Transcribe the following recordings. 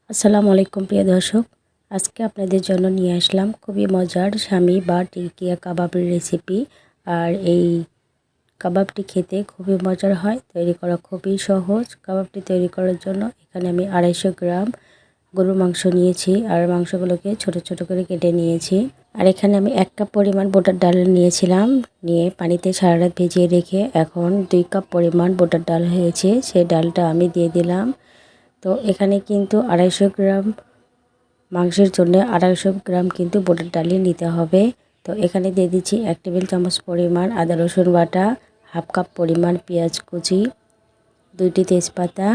আসসালামু আলাইকুম প্রিয় দর্শক, আজকে আপনাদের জন্য নিয়ে আসলাম খুবই মজার স্বামী বা টিকিয়া কাবাবের রেসিপি। আর এই কাবাবটি খেতে খুবই মজার হয়, তৈরি করা খুবই সহজ। কাবাবটি তৈরি করার জন্য এখানে আমি 250 গ্রাম গরুর মাংস নিয়েছি আর মাংসগুলোকে ছোট ছোট করে কেটে নিয়েছি। আর এখানে আমি 1 কাপ পরিমাণ বুটের ডাল নিয়েছিলাম, নিয়ে পানিতে সারা রাত ভিজিয়ে রেখে এখন 2 কাপ পরিমাণ বুটের ডাল হয়েছে, সেই ডালটা আমি দিয়ে দিলাম। তো এখানে কিন্তু 250 গ্রাম মাংসের জন্য 250 গ্রাম কিন্তু বুটের ডালই নিতে হবে। তো এখানে দিয়ে দিচ্ছি 1 টেবিল চামচ পরিমাণ আদা রসুন বাটা, হাফ কাপ পরিমাণ পেঁয়াজ কুচি, 2টি তেজপাতা,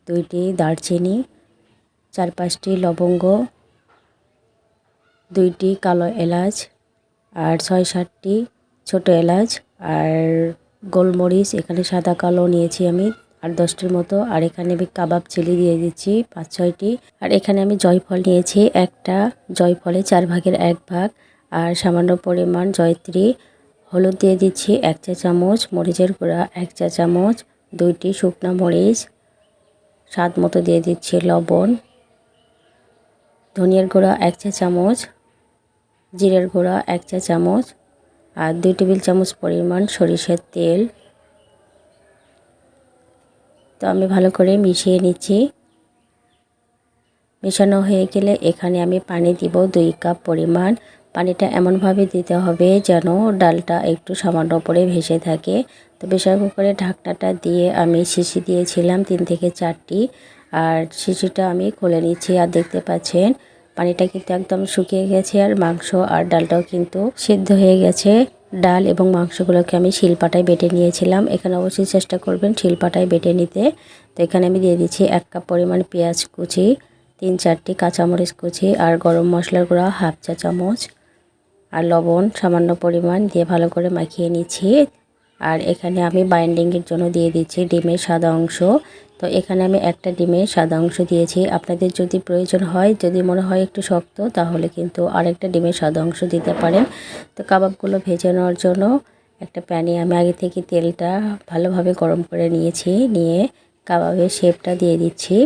2টি দারচিনি, 4-5টি লবঙ্গ, 2টি কালো এলাচ আর 6-7টি ছোট এলাচ, আর গোলমরিচ এখানে সাদা কালো নিয়েছি আমি 8-10টির মতো। আর এখানে আমি কাবাব চিলি দিয়ে দিচ্ছি 5-6টি। আর এখানে আমি জয়ফল নিয়েছি একটা, জয়ফলে 4 ভাগের 1 ভাগ, আর সামান্য পরিমাণ জয়ত্রী। হলুদ দিয়ে দিচ্ছি 1 চা চামচ, মরিচের গুঁড়া 1 চা চামচ, 2টি শুকনা মরিচ, স্বাদ মতো দিয়ে দিচ্ছি লবণ, ধনিয়ার গুঁড়া 1 চা চামচ, জিরের গুঁড়া 1 চা চামচ, আর 2 টেবিল চামচ পরিমাণ সরিষার তেল। তো আমি ভালো করে মিশিয়ে নিচ্ছি। মেশানো হয়ে গেলে এখানে আমি পানি দিব 2 কাপ পরিমাণ। পানিটা এমনভাবে দিতে হবে যেন ডালটা একটু সামান্য উপরে ভেসে থাকে। তো প্রেসার কুকারে ঢাকনাটা দিয়ে আমি শিশি দিয়েছিলাম 3 থেকে 4টি, আর শিশিটা আমি খুলে নিচ্ছি। আর দেখতে পাচ্ছেন পানিটা কিন্তু একদম শুকিয়ে গেছে, আর মাংস আর ডালটাও কিন্তু সিদ্ধ হয়ে গেছে। ডাল এবং মাংসগুলোকে আমি শিলপাটায় বেটে নিয়েছিলাম, এখানে অবশ্যই চেষ্টা করবেন শিলপাটায় বেটে নিতে। তো এখানে আমি দিয়ে দিচ্ছি 1 কাপ পরিমাণ পেঁয়াজ কুচি, 3-4টি কাঁচামরিচ কুচি, আর গরম মশলার গুঁড়া হাফ চা চামচ, আর লবণ সামান্য পরিমাণ দিয়ে ভালো করে মাখিয়ে নিচ্ছি। আর এখানে আমি বাইন্ডিংয়ের জন্য দিয়ে দিচ্ছি ডিমের সাদা অংশ। তো এখানে আমি একটা ডিমের সাদা অংশ দিয়েছি। আপনাদের যদি প্রয়োজন হয়, যদি মনে হয় একটু শক্ত, তাহলে কিন্তু আরেকটা ডিমের সাদা অংশ দিতে পারেন। তো কাবাবগুলো ভেজে নেওয়ার জন্য একটা প্যানে আমি আগে থেকে তেলটা ভালোভাবে গরম করে নিয়েছি, নিয়ে কাবাবের শেপটা দিয়ে দিচ্ছি,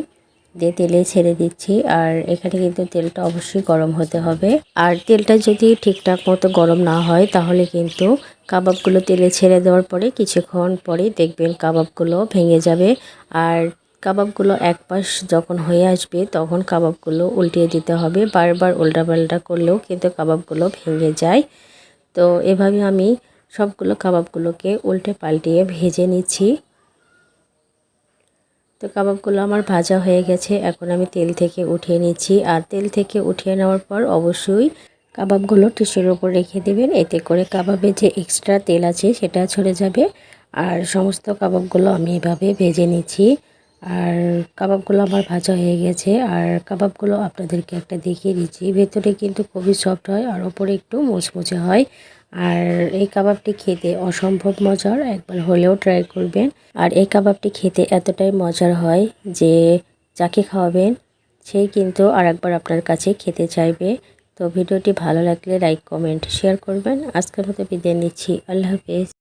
দিয়ে তেলে ছেড়ে দিচ্ছি। আর এখানে কিন্তু তেলটা অবশ্যই গরম হতে হবে। আর তেলটা যদি ঠিকঠাক মতো গরম না হয়, তাহলে কিন্তু কাবাবগুলো তেলে ছেড়ে দেওয়ার পরে কিছুক্ষণ পরে দেখবেন কাবাবগুলো ভেঙে যাবে। আর কাবাবগুলো এক পাশ যখন হয়ে আসবে, তখন কাবাবগুলো উল্টিয়ে দিতে হবে। বারবার উল্টাপাল্টা করলেও কিন্তু কাবাবগুলো ভেঙে যায়। তো এভাবে আমি সবগুলো কাবাবগুলোকে উল্টে পাল্টিয়ে ভেজে নিচ্ছি। তো কাবাবগুলো আমার ভাজা হয়ে গেছে, এখন আমি তেল থেকে উঠিয়ে নিচ্ছি। আর তেল থেকে উঠিয়ে নেওয়ার পর অবশ্যই কাবাবগুলো টিস্যুর উপর রেখে দেবেন, এতে করে কাবাবে যে এক্সট্রা তেল আছে সেটা ঝরে যাবে। আর সমস্ত কাবাবগুলো আমি এভাবে ভেজে নিচ্ছি। আর কাবাবগুলো আমার ভাজা হয়ে গেছে, আর কাবাবগুলো আপনাদেরকে একটা দেখিয়ে দিচ্ছি। ভেতরে কিন্তু খুবই সফট হয় আর ওপরে একটু মুচমুচে হয়। আর এই কাবাবটি খেতে অসম্ভব মজার, একবার হলেও ট্রাই করবেন। আর এই কাবাবটি খেতে এতটাই মজার হয় যে যাকে খাওয়াবেন সেই কিন্তু আরেকবার আপনার কাছে খেতে চাইবে। তো ভিডিওটি ভালো লাগলে লাইক কমেন্ট শেয়ার করবেন। আজকের মতো বিদায় নিচ্ছি, আল্লাহ হাফেজ।